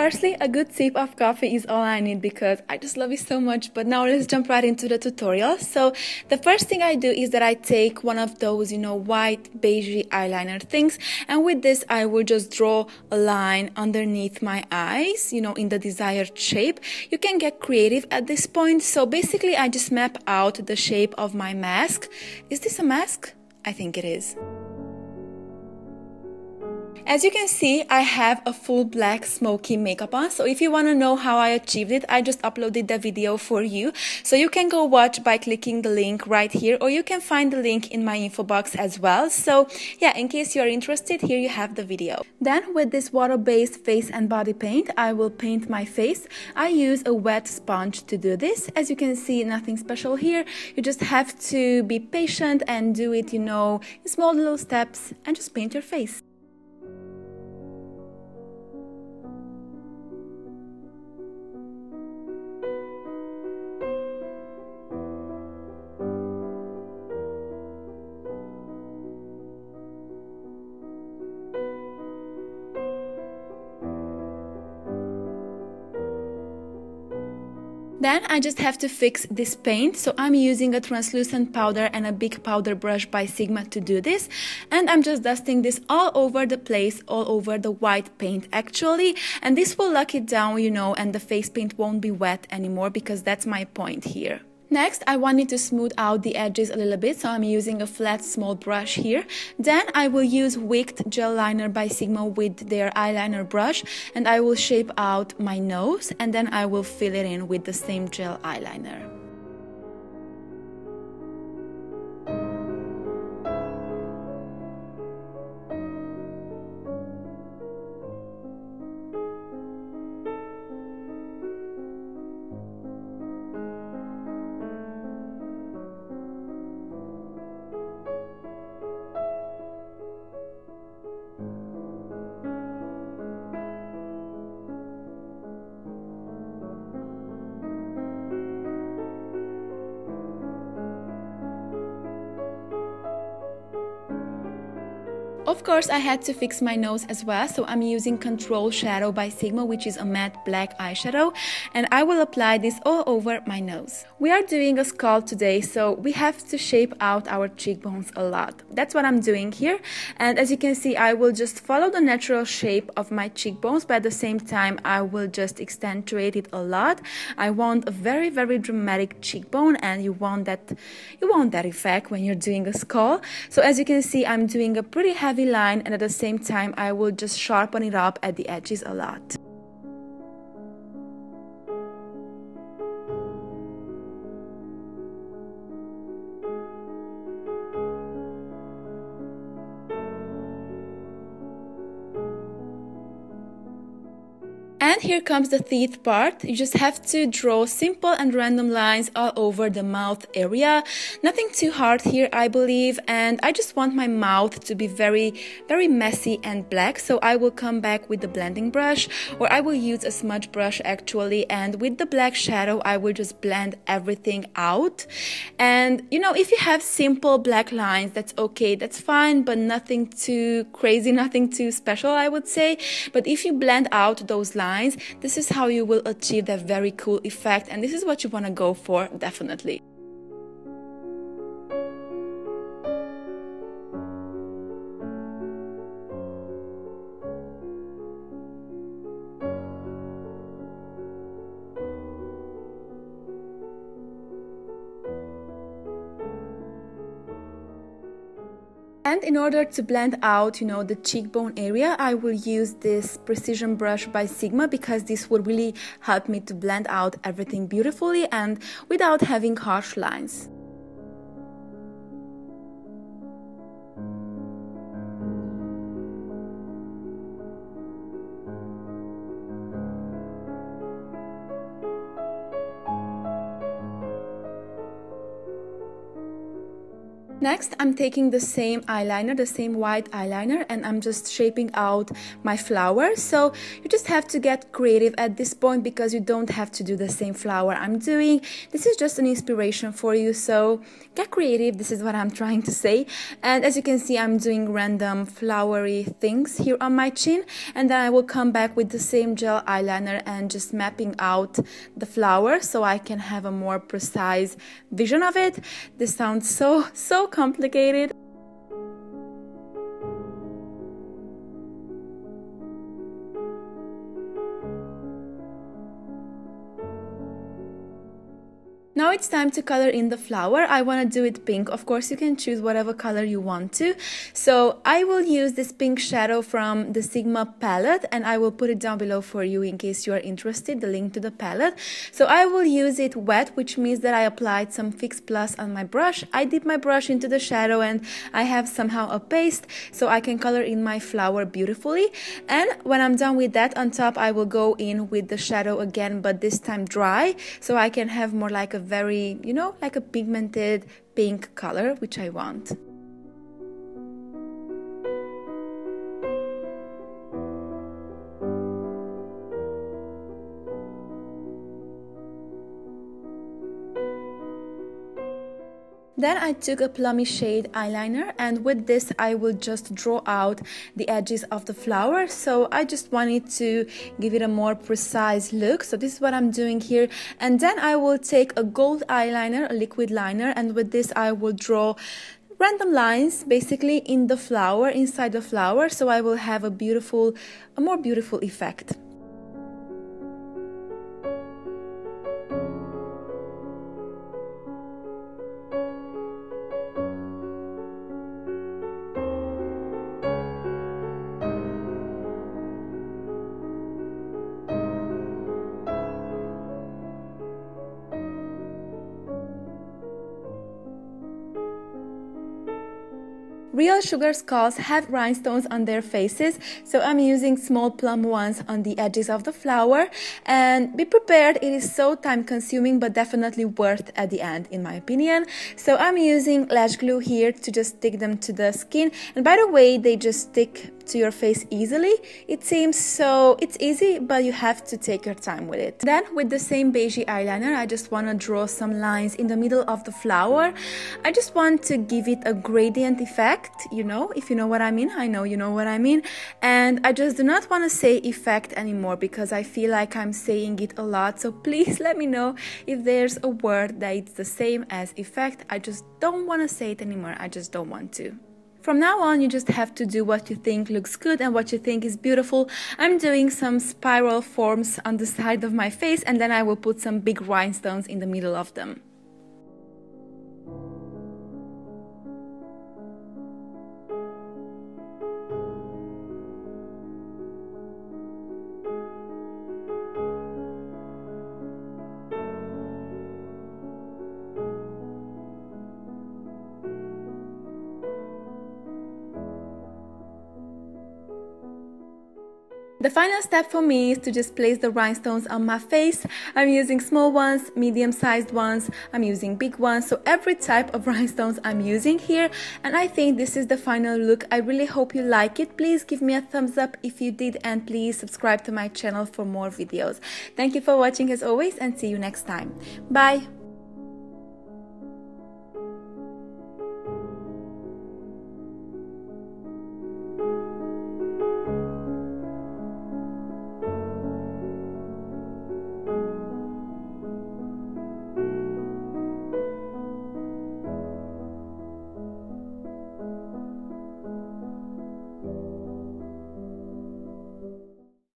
Firstly, a good sip of coffee is all I need because I just love it so much. But now let's jump right into the tutorial. So the first thing I do is that I take one of those, white beigey eyeliner things. And with this, I will just draw a line underneath my eyes, in the desired shape. You can get creative at this point. So basically, I just map out the shape of my mask. Is this a mask? I think it is. As you can see, I have a full black smoky makeup on, so if you want to know how I achieved it, I just uploaded the video for you. So you can go watch by clicking the link right here, or you can find the link in my info box as well. So yeah, in case you're interested, here you have the video. Then with this water-based face and body paint, I will paint my face. I use a wet sponge to do this. As you can see, nothing special here. You just have to be patient and do it, in small little steps and just paint your face. Then I just have to fix this paint, so I'm using a translucent powder and a big powder brush by Sigma to do this, and I'm just dusting this all over the place, all over the white paint actually, and this will lock it down, and the face paint won't be wet anymore because that's my point here. Next, I wanted to smooth out the edges a little bit, so I'm using a flat small brush here. Then I will use Wicked Gel Liner by Sigma with their eyeliner brush, and I will shape out my nose, and then I will fill it in with the same gel eyeliner. Of course, I had to fix my nose as well, so I'm using Control Shadow by Sigma, which is a matte black eyeshadow, and I will apply this all over my nose. We are doing a skull today, so we have to shape out our cheekbones a lot. That's what I'm doing here, and as you can see, I will just follow the natural shape of my cheekbones, but at the same time, I will just accentuate it a lot. I want a very, very dramatic cheekbone, and you want that effect when you're doing a skull. So as you can see, I'm doing a pretty heavy line, and at the same time I will just sharpen it up at the edges a lot. And here comes the teeth part. You just have to draw simple and random lines all over the mouth area. Nothing too hard here, I believe, and I just want my mouth to be very, very messy and black, so I will come back with the blending brush, or I will use a smudge brush actually, and with the black shadow I will just blend everything out. And if you have simple black lines, that's okay, that's fine, but nothing too crazy, nothing too special, I would say. But if you blend out those lines, this is how you will achieve that very cool effect, and this is what you want to go for, definitely. And in order to blend out, the cheekbone area, I will use this precision brush by Sigma because this will really help me to blend out everything beautifully and without having harsh lines. Next, I'm taking the same eyeliner, the same white eyeliner, and I'm just shaping out my flower. So you just have to get creative at this point because you don't have to do the same flower I'm doing. This is just an inspiration for you, so get creative. This is what I'm trying to say. And as you can see, I'm doing random flowery things here on my chin, and then I will come back with the same gel eyeliner and just mapping out the flower so I can have a more precise vision of it. This sounds so complicated. Now it's time to color in the flower. I want to do it pink. Of course, you can choose whatever color you want to. So I will use this pink shadow from the Sigma palette, and I will put it down below for you in case you are interested, the link to the palette. So I will use it wet, which means that I applied some Fix Plus on my brush. I dip my brush into the shadow and I have somehow a paste so I can color in my flower beautifully. And when I'm done with that, on top I will go in with the shadow again, but this time dry, so I can have more like a very, you know, like a pigmented pink color, which I want. Then I took a plummy shade eyeliner, and with this I will just draw out the edges of the flower. So I just wanted to give it a more precise look. So this is what I'm doing here. And then I will take a gold eyeliner, a liquid liner, and with this I will draw random lines basically in the flower, inside the flower, so I will have a more beautiful effect. Real sugar skulls have rhinestones on their faces, so I'm using small plum ones on the edges of the flower. And be prepared, it is so time consuming but definitely worth at the end in my opinion. So I'm using lash glue here to just stick them to the skin, and by the way, they just stick to your face easily. It seems so it's easy, but you have to take your time with it. Then with the same beigey eyeliner, I just want to draw some lines in the middle of the flower. I just want to give it a gradient effect, you know, if you know what I mean. I know you know what I mean. And I just do not want to say effect anymore because I feel like I'm saying it a lot. So please let me know if there's a word that it's the same as effect. I just don't want to say it anymore. I just don't want to. From now on, you just have to do what you think looks good and what you think is beautiful. I'm doing some spiral forms on the side of my face, and then I will put some big rhinestones in the middle of them. The final step for me is to just place the rhinestones on my face. I'm using small ones, medium-sized ones, I'm using big ones, so every type of rhinestones I'm using here, and I think this is the final look. I really hope you like it. Please give me a thumbs up if you did, and please subscribe to my channel for more videos. Thank you for watching as always, and see you next time. Bye!